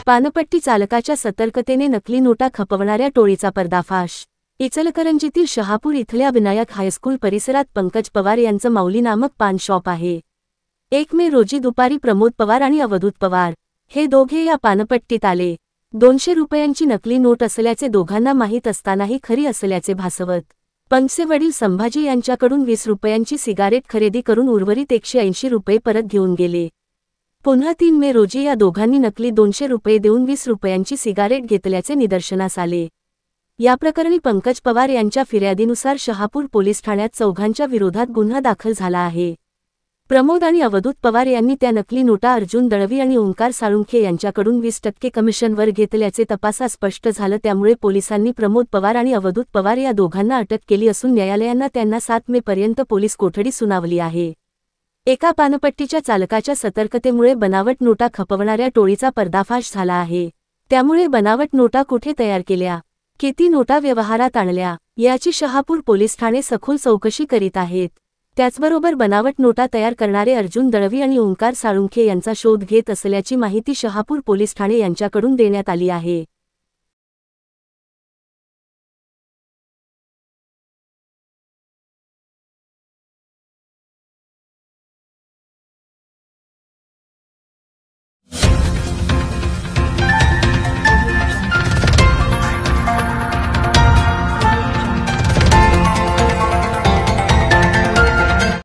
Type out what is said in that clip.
पानपट्टी चालकाच्या सतर्कतेने नकली नोटा खपवणाऱ्या टोळीचा पर्दाफाश। इचलकरंजीतील शहापूर इथल्या विनायक हायस्कूल परिसरात पंकज पवार यांचं माऊली नामक पान शॉप आहे। 1 मे रोजी दुपारी प्रमोद पवार आणि अवधूत पवार हे दोघे या पानपट्टीत आले। 200 रुपयांची नकली नोट असल्याचे दोघांना माहीत असतानाही खरी असल्याचे भासवत पंकजचे वडील संभाजी यांच्याकडून 20 रुपयांची सिगारेट खरेदी करून उर्वरित 180 रुपये परत घेऊन गेले। पुन्हा 3 मे रोजी या दोघांनी नकली 200 रुपये देऊन 20 रुपयांची सिगारेट घेतल्याचे निदर्शनास आले। या प्रकरणी पंकज पवार यांच्या फिर्यादीनुसार शहापूर पोलीस ठाण्यात चौघांच्या विरोधात गुन्हा दाखल झाला आहे। प्रमोद आणि अवधूत पवार यांनी त्या नकली नोटा अर्जुन दळवी आणि ओंकार साळुंखे यांच्याकडून 20% कमिशनवर घेतल्याचे तपासात स्पष्ट झालं। त्यामुळे पोलिसांनी प्रमोद पवार आणि अवधूत पवार या दोघांना अटक केली असून न्यायालयानं त्यांना 7 मे पर्यंत पोलीस कोठडी सुनावली आहे। एका पानपट्टीच्या चालकाच्या सतर्कतेमुळे बनावट नोटा खपवणाऱ्या टोळीचा पर्दाफाश झाला आहे। त्यामुळे बनावट नोटा कुठे तयार केल्या, किती नोटा व्यवहारात आणल्या याची शहापूर पोलीस ठाणे सखोल चौकशी करीत आहेत। त्याचबरोबर बनावट नोटा तयार करणारे अर्जुन दळवी आणि ओंकार साळुंखे यांचा शोध घेत असल्याची माहिती शहापूर पोलीस ठाणे यांच्याकडून देण्यात आली आहे।